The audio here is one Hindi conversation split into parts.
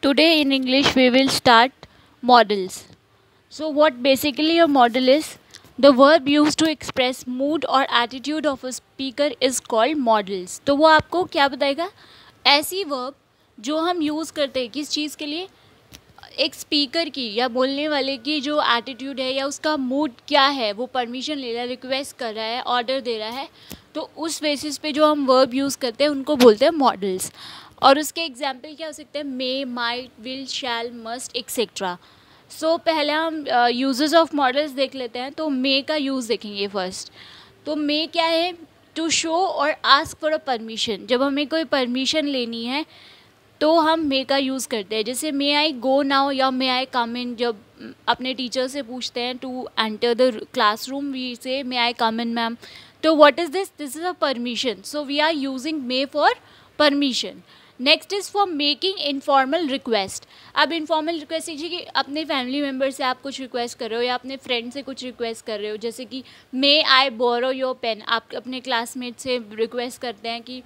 Today in English we will start models. So what basically a model is? The verb used to express mood or attitude of a speaker is called models. तो वो आपको क्या बताएगा? ऐसी verb जो हम यूज़ करते हैं किस चीज़ के लिए, एक स्पीकर की या बोलने वाले की जो एटीट्यूड है या उसका मूड क्या है, वो परमिशन ले रहा है, रिक्वेस्ट कर रहा है, ऑर्डर दे रहा है, तो उस बेसिस पे जो हम वर्ब यूज़ करते हैं उनको बोलते हैं मॉडल्स. और उसके एग्जाम्पल क्या हो सकते हैं? May, might, will, shall, must etcetera. So पहले हम यूजेस ऑफ मॉडल्स देख लेते हैं. तो मे का यूज़ देखेंगे फर्स्ट. तो मे क्या है? टू शो और आस्क फॉर अ परमिशन. जब हमें कोई परमिशन लेनी है तो हम मे का यूज़ करते हैं. जैसे मे आई गो नाउ या मे आई कम इन. जब अपने टीचर से पूछते हैं to enter the classroom, we say may I come in ma'am. तो what is this? This is a permission. So we are using may for permission. Next is for making informal request. अब इनफॉर्मल रिक्वेस्ट कीजिए कि अपने फैमिली मेम्बर से आप कुछ रिक्वेस्ट कर रहे हो या अपने फ्रेंड से कुछ रिक्वेस्ट कर रहे हो. जैसे कि मे आई बोरो योर पेन. आप अपने क्लासमेट से रिक्वेस्ट करते हैं कि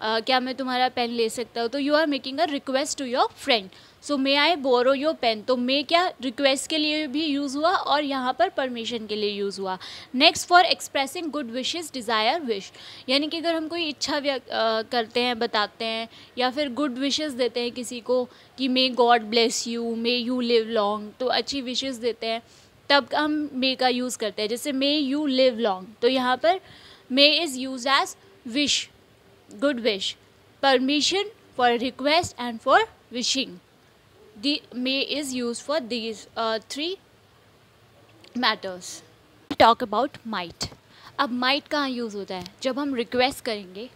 क्या मैं तुम्हारा पेन ले सकता हूँ. तो you are making a request to your friend. So may I borrow your pen. तो मे क्या रिक्वेस्ट के लिए भी यूज़ हुआ और यहाँ पर परमिशन के लिए यूज़ हुआ. Next for expressing good wishes, desire, wish. यानी कि अगर हम कोई इच्छा करते हैं, बताते हैं या फिर गुड विशेज़ देते हैं किसी को कि may God bless you, may you live long, तो अच्छी विशेज़ देते हैं, तब हम मे का यूज़ करते हैं. जैसे मे यू लिव लॉन्ग. तो यहाँ पर may is use as wish, good wish, permission for request and for wishing. The may is used for these three matters. Talk about might. अब might कहाँ यूज़ होता है? जब हम रिक्वेस्ट करेंगे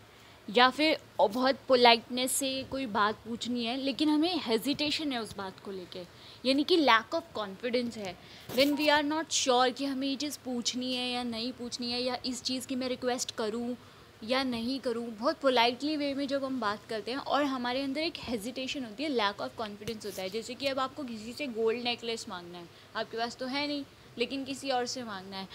या फिर बहुत पोलाइटनेस से कोई बात पूछनी है लेकिन हमें हेजिटेशन है उस बात को लेके, यानी कि लैक ऑफ कॉन्फिडेंस है. When we are not sure कि हमें ये चीज़ पूछनी है या नहीं पूछनी है, या इस चीज़ की मैं रिक्वेस्ट करूँ या नहीं करूँ, बहुत पोलाइटली वे में जब हम बात करते हैं और हमारे अंदर एक हेजिटेशन होती है, लैक ऑफ कॉन्फिडेंस होता है. जैसे कि अब आपको किसी से गोल्ड नेकलेस मांगना है, आपके पास तो है नहीं लेकिन किसी और से मांगना है,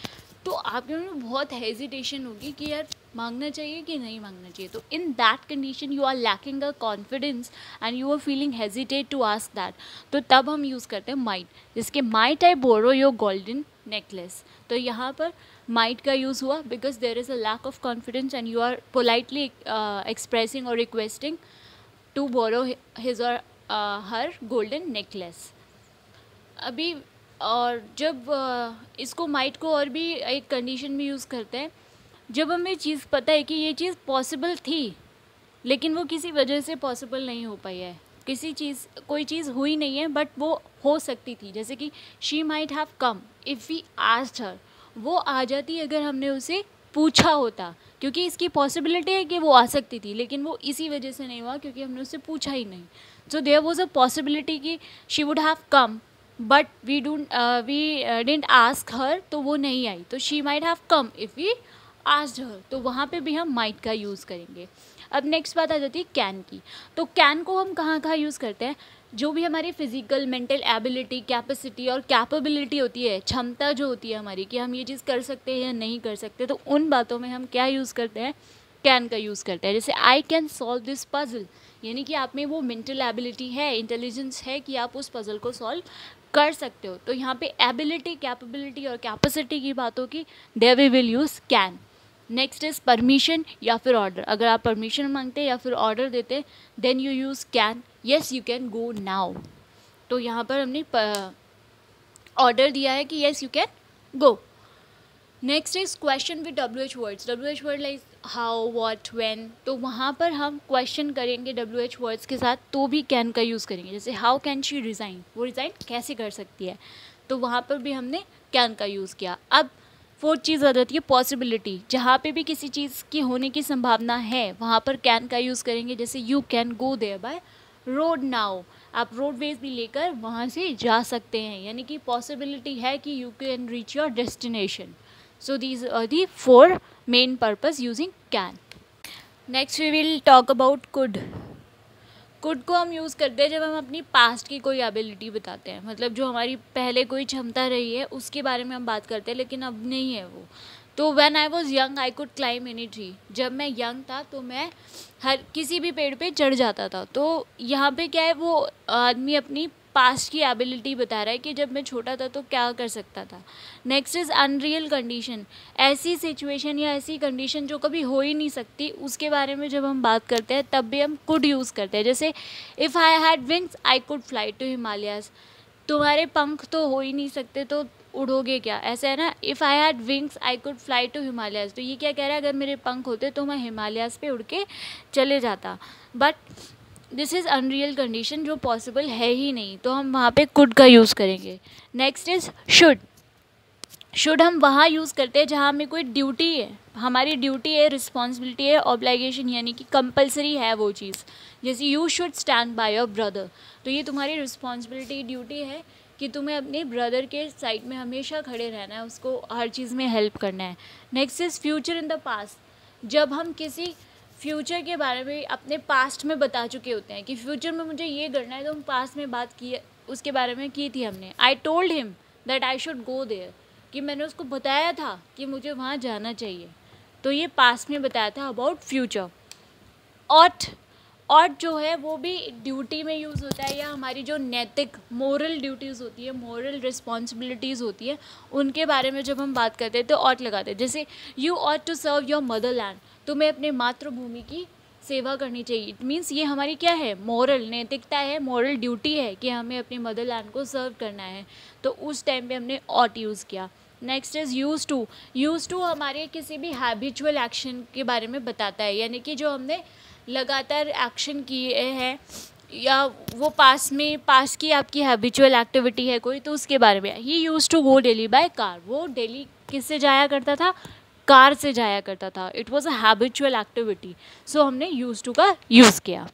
तो आपके में बहुत हेजिटेशन होगी कि यार मांगना चाहिए कि नहीं मांगना चाहिए. तो in that condition you are lacking a confidence and you are feeling hesitate to ask that. तो तब हम यूज़ करते हैं माइट. जिसके might I borrow your golden necklace. तो यहाँ पर might का यूज़ हुआ because there is a lack of confidence and you are politely expressing or requesting to borrow his or her golden necklace. अभी और जब इसको might को और भी एक कंडीशन में यूज़ करते हैं जब हमें चीज़ पता है कि ये चीज़ पॉसिबल थी लेकिन वो किसी वजह से पॉसिबल नहीं हो पाई है. कोई चीज़ हुई नहीं है बट वो हो सकती थी. जैसे कि she might have come if we asked her. वो आ जाती अगर हमने उसे पूछा होता, क्योंकि इसकी पॉसिबिलिटी है कि वो आ सकती थी लेकिन वो इसी वजह से नहीं हुआ क्योंकि हमने उससे पूछा ही नहीं. So there was a possibility कि she would have come but we didn't ask her, तो वो नहीं आई. तो she might have come if we asked her. तो वहाँ पे भी हम माइट का यूज़ करेंगे. अब नेक्स्ट बात आ जाती है कैन की. तो कैन को हम कहाँ कहाँ यूज़ करते हैं? जो भी हमारी फिजिकल, मेंटल एबिलिटी, कैपेसिटी और कैपेबिलिटी होती है, क्षमता जो होती है हमारी कि हम ये चीज़ कर सकते हैं या नहीं कर सकते, तो उन बातों में हम क्या यूज़ करते हैं? कैन का यूज़ करते हैं. जैसे I can solve this puzzle, यानी कि आप में वो मेंटल एबिलिटी है, इंटेलिजेंस है कि आप उस पजल को सॉल्व कर सकते हो. तो यहाँ पे एबिलिटी, कैपेबिलिटी और कैपेसिटी की बात होगी, there we will use can. Next is permission या फिर ऑर्डर. अगर आप परमिशन मांगते हैं या फिर ऑर्डर देते then you use can. Yes you can go now. तो यहाँ पर हमने ऑर्डर दिया है कि yes you can go. Next is question with WH words. WH word like how, what, when. तो वहाँ पर हम क्वेश्चन करेंगे WH वर्ड्स के साथ, तो भी कैन का यूज़ करेंगे. जैसे हाउ कैन शी रिज़ाइन, वो रिज़ाइन कैसे कर सकती है, तो वहाँ पर भी हमने कैन का यूज़ किया. अब फोर्थ चीज़ आ जाती है पॉसिबिलिटी. जहाँ पे भी किसी चीज़ की होने की संभावना है वहाँ पर कैन का यूज़ करेंगे. जैसे you can go there by road now. आप रोडवेज भी लेकर वहाँ से जा सकते हैं, यानी कि पॉसिबिलिटी है कि you can reach your destination. So these are the 4 main purpose using can. Next we will talk about could. Could को हम यूज़ करते हैं जब हम अपनी पास्ट की कोई एबिलिटी बताते हैं, मतलब जो हमारी पहले कोई क्षमता रही है उसके बारे में हम बात करते हैं लेकिन अब नहीं है वो. तो when I was young I could climb any tree, जब मैं यंग था तो मैं हर किसी भी पेड़ पे चढ़ जाता था। तो यहाँ पे क्या है, वो आदमी अपनी पास्ट की एबिलिटी बता रहा है कि जब मैं छोटा था तो क्या कर सकता था। नेक्स्ट इज़ अनरियल कंडीशन, ऐसी सिचुएशन या ऐसी कंडीशन जो कभी हो ही नहीं सकती, उसके बारे में जब हम बात करते हैं तब भी हम कुड यूज़ करते हैं। जैसे if I had wings I could fly to Himalayas, तुम्हारे पंख तो हो ही नहीं सकते तो उड़ोगे क्या, ऐसा है ना। If I had wings I could fly to Himalayas, तो ये क्या कह रहा है, अगर मेरे पंख होते तो मैं हिमालयाज़ पे उड़ के चले जाता। But this is unreal condition, जो पॉसिबल है ही नहीं, तो हम वहाँ पे कुड का यूज़ करेंगे। Next is should. शुड हम वहाँ यूज़ करते हैं जहाँ हमें कोई ड्यूटी है, हमारी ड्यूटी है, रिस्पॉन्सिबिलिटी है, ऑब्लिगेशन यानी कि कंपलसरी है वो चीज़। जैसे you should stand by your brother, तो ये तुम्हारी रिस्पॉन्सिबिलिटी, ड्यूटी है कि तुम्हें अपने ब्रदर के साइड में हमेशा खड़े रहना है, उसको हर चीज़ में हेल्प करना है। Next is future in the past, जब हम किसी फ्यूचर के बारे में अपने पास्ट में बता चुके होते हैं कि फ्यूचर में मुझे ये करना है, तो हम पास्ट में बात की उसके बारे में की थी हमने। I told him that I should go there, कि मैंने उसको बताया था कि मुझे वहाँ जाना चाहिए, तो ये पास्ट में बताया था अबाउट फ्यूचर। ऑट जो है वो भी ड्यूटी में यूज़ होता है, या हमारी जो नैतिक मोरल ड्यूटीज़ होती है, मोरल रिस्पॉन्सिबिलिटीज़ होती है, उनके बारे में जब हम बात करते हैं तो ऑट लगाते हैं। जैसे यू ought to serve your motherland, तुम्हें अपने मातृभूमि की सेवा करनी चाहिए। इट मीन्स ये हमारी क्या है, मोरल नैतिकता है, मोरल ड्यूटी है कि हमें अपनी मदर लैंड को सर्व करना है, तो उस टाइम पे हमने ऑट यूज़ किया। Next is use to. Use to हमारे किसी भी हैबिचुअल एक्शन के बारे में बताता है, यानी कि जो हमने लगातार एक्शन किए हैं, या वो पास की आपकी हैबिचुअल एक्टिविटी है कोई, तो उसके बारे में। He used to go daily by car, वो डेली किससे जाया करता था, कार से जाया करता था। It was a habitual activity, so हमने यूज़ टू का यूज़ किया।